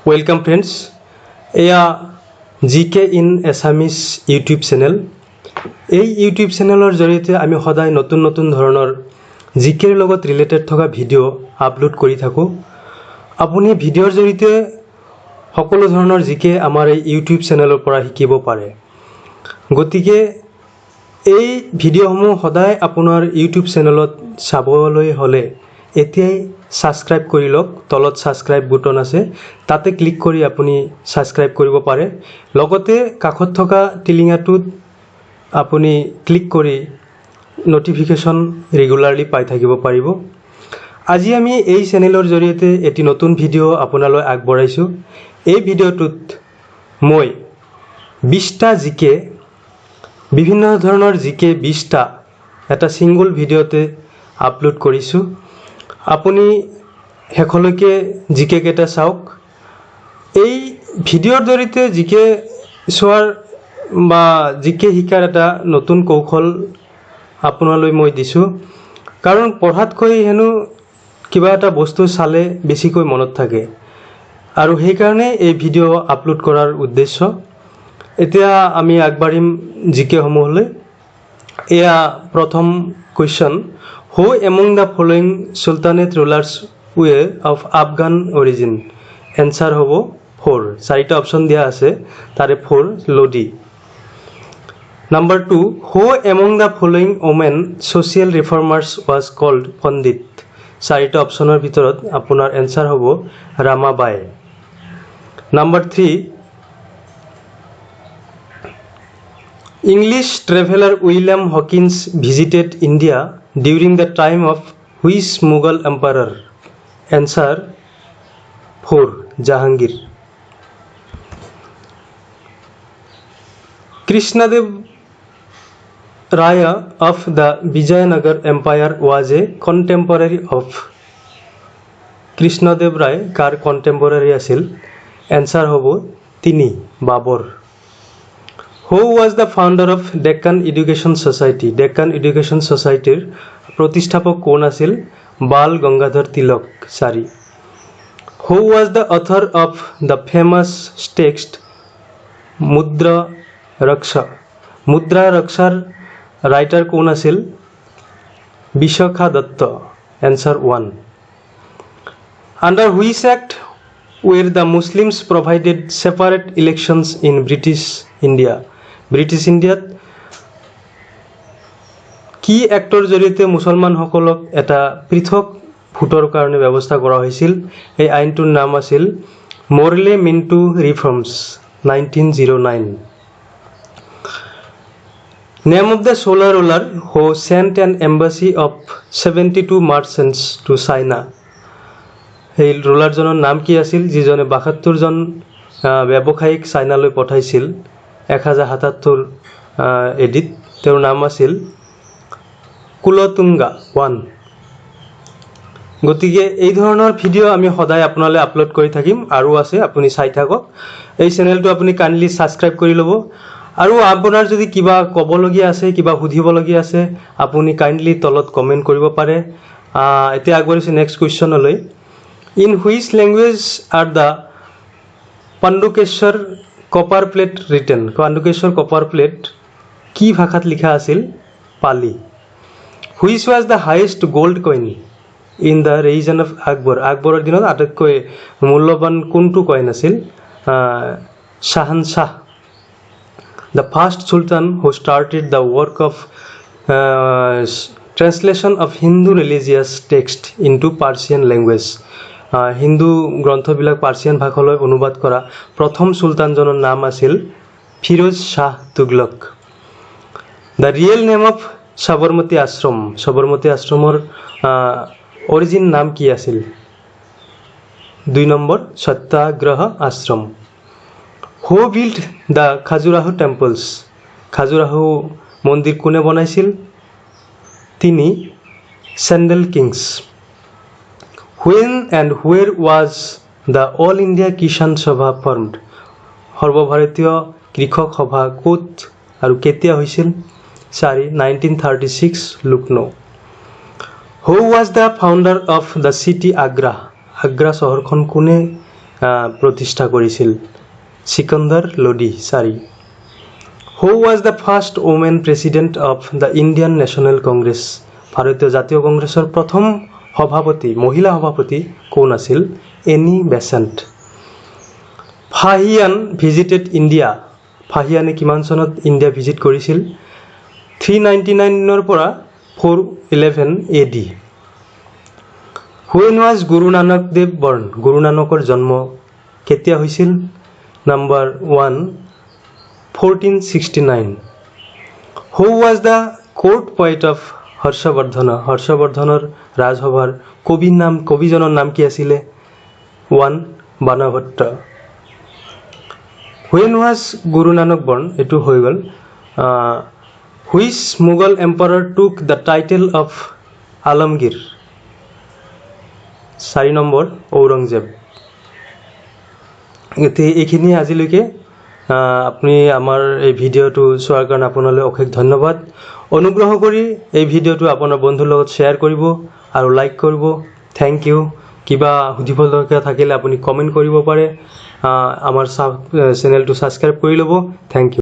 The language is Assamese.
Welcome friends. এয়া জিকে ইন এছামিজ ইউটিউব চেনেল। এই ইউটিউব চেনেলৰ জৰিয়তে আমি সদায় নতুন নতুন ধৰণৰ জিকেৰ লগত ৰিলেটেড থকা ভিডিঅ' আপলোড কৰি থাকোঁ। আপুনি ভিডিঅ'ৰ জৰিয়তে সকলো ধৰণৰ জিকে আমাৰ এই ইউটিউব চেনেলৰ পৰা শিকিব পাৰে। গতিকে এই ভিডিঅ'সমূহ সদায় আপোনাৰ ইউটিউব চেনেলত চাবলৈ হ'লে এতিয়াই সাবস্ক্ৰাইব কৰি লওক। তলত সাবস্ক্ৰাইব বুটন আছে, তাতে ক্লিক কৰি আপুনি সাবস্ক্ৰাইব কৰিব পাৰে। লগতে কাষত থকা টিলিঙাটোত আপুনি ক্লিক কৰি নটিফিকেশন ৰেগুলাৰলি পাই থাকিব পাৰিব। আজি আমি এই চেনেলৰ জৰিয়তে এটি নতুন ভিডিঅ' আপোনালৈ আগবঢ়াইছো। এই ভিডিঅ'টোত মই 20টা জিকে, বিভিন্ন ধৰণৰ জিকে 20টা এটা সিঙ্গল ভিডিঅ'তে আপলোড কৰিছো। আপুনি শেষলৈকে জিকে কেইটা চাওক। এই ভিডিঅ'ৰ জৰিয়তে জিকে চোৱাৰ বা জিকে শিকাৰ এটা নতুন কৌশল আপোনালৈ মই দিছোঁ। কাৰণ পঢ়াতকৈ হেনো কিবা এটা বস্তু চালে বেছিকৈ মনত থাকে, আৰু সেইকাৰণে এই ভিডিঅ' আপলোড কৰাৰ উদ্দেশ্য। এতিয়া আমি আগবাঢ়িম জিকে সমূহলৈ। এয়া প্ৰথম question, who among the following sultanate rulers was of Afghan origin? Answer হ'ব 4। 4টা অপশ্যন দিয়া আছে, তাৰে 4 Lodi. Number 2, who among the following women social reformers was called Pandit? 4টা অপশ্যনৰ ভিতৰত আপোনাৰ এনসাৰ হ'ব Ramabai. Number 3, English traveler William Hawkins visited India during the time of which Mughal emperor? Answer 4, Jahangir. Krishnadev Raya of the Vijayanagar Empire was a contemporary of? Krishnadev Ray car contemporary আছিল? Answer হ'ব 3, Babur. Who was the founder of Deccan Education Society? Deccan Education Society প্ৰতিষ্ঠাপক কোন আছিল? Bal Gangadhar Tilak. 4. Who was the author of the famous text মুদ্ৰা ৰক্ষা? মুদ্ৰা ৰক্ষাৰ ৰাইটাৰ কোন আছিল? Bishakha Dutta. Answer 1. Under which act were the Muslims provided separate elections in British India? British ইণ্ডিয়াত কি এক্টৰ জৰিয়তে মুছলমানসকলক এটা পৃথক ভোটৰ কাৰণে ব্যৱস্থা কৰা হৈছিল? এই আইনটোৰ নাম আছিল Morley Minto reforms, 1909। Name of the Chola ruler who sent an embassy of 72 merchants to China? এই ৰুলাৰজনৰ নাম কি আছিল, যিজনে 72জন ব্যৱসায়িক চাইনালৈ পঠাইছিল 1077 এডিত? তেওঁৰ নাম আছিল কুলতুঙ্গা 1। গতিকে এই ধৰণৰ ভিডিঅ' আমি সদায় আপোনালৈ আপলোড কৰি থাকিম, আৰু আছে, আপুনি চাই থাকক। এই চেনেলটো আপুনি কাইণ্ডলি ছাবস্ক্ৰাইব কৰি ল'ব। আৰু আপোনাৰ যদি কিবা ক'বলগীয়া আছে, কিবা সুধিবলগীয়া আছে, আপুনি কাইণ্ডলি তলত কমেণ্ট কৰিব পাৰে। এতিয়া আগবাঢ়িছোঁ নেক্সট কুৱেশ্যনলৈ। In which language are the Pandukeshwar copper plate written? Pandukeshwar copper plate কি ভাষাত লিখা আছিল? Pali. Which was the highest gold coin in the reign of Akbar? আকবৰৰ দিনত আটাইতকৈ মূল্যৱান কোনটো কইন আছিল? Shahanshah. The first sultan who started the work of translation of Hindu religious text into Persian language? Hindu গ্ৰন্থবিলাক পাৰ্চিয়ান ভাষালৈ অনুবাদ কৰা প্ৰথম চুলতানজনৰ নাম আছিল Firoz Shah Tughlaq. The real name of Sabarmati ashram? Sabarmati আশ্ৰমৰ অৰিজিন নাম কি আছিল? 2 number, Satyagraha ashram. Who build the Khajuraho temples? Khajuraho মন্দিৰ কোনে বনাইছিল? 3, Chandel kings. When and where was the All India Kisan Sabha formed? সৰ্বভাৰতীয় কৃষক সভা ক'ত আৰু কেতিয়া হৈছিল? 4, 1936, Lucknow. Who was the founder of the city Agra? Agra চহৰখন কোনে প্ৰতিষ্ঠা কৰিছিল Sikandar Lodi 4 who was the first women president of the Indian National Congress ভাৰতীয় জাতীয় কংগ্ৰেছৰ প্ৰথম সভাপতি মহিলা সভাপতি কোন আছিল Annie Besant Fahien visited India ফাহিয়ানে কিমান চনত ইণ্ডিয়া ভিজিট কৰিছিল 399 পৰা 411 AD When was Guru Nanak Dev born? Guru Nanakor janmo ketia hoisil? Number 1 1469 Who was the court poet of Harshavardhana? Harshavardhanor Rajbhavar kobijonor naam ki asile? 1 Banabhatta When was Guru Nanak born? Etu hoi gol Which Mughal emperor took the title of Alamgir? 4 number Aurangzeb এইখিনি আজিলৈকে আপুনি আমাৰ এই ভিডিঅ'টো চোৱাৰ কাৰণে আপোনালৈ অশেষ ধন্যবাদ অনুগ্ৰহ কৰি এই ভিডিঅ'টো আপোনাৰ বন্ধুৰ লগত শ্বেয়াৰ কৰিব আৰু লাইক কৰিব থ্যাংক ইউ কিবা সুধিবলগীয়া থাকিলে আপুনি কমেন্ট কৰিব পাৰে আমাৰ চেনেলটো সাবস্ক্ৰাইব কৰি ল'ব থ্যাংক ইউ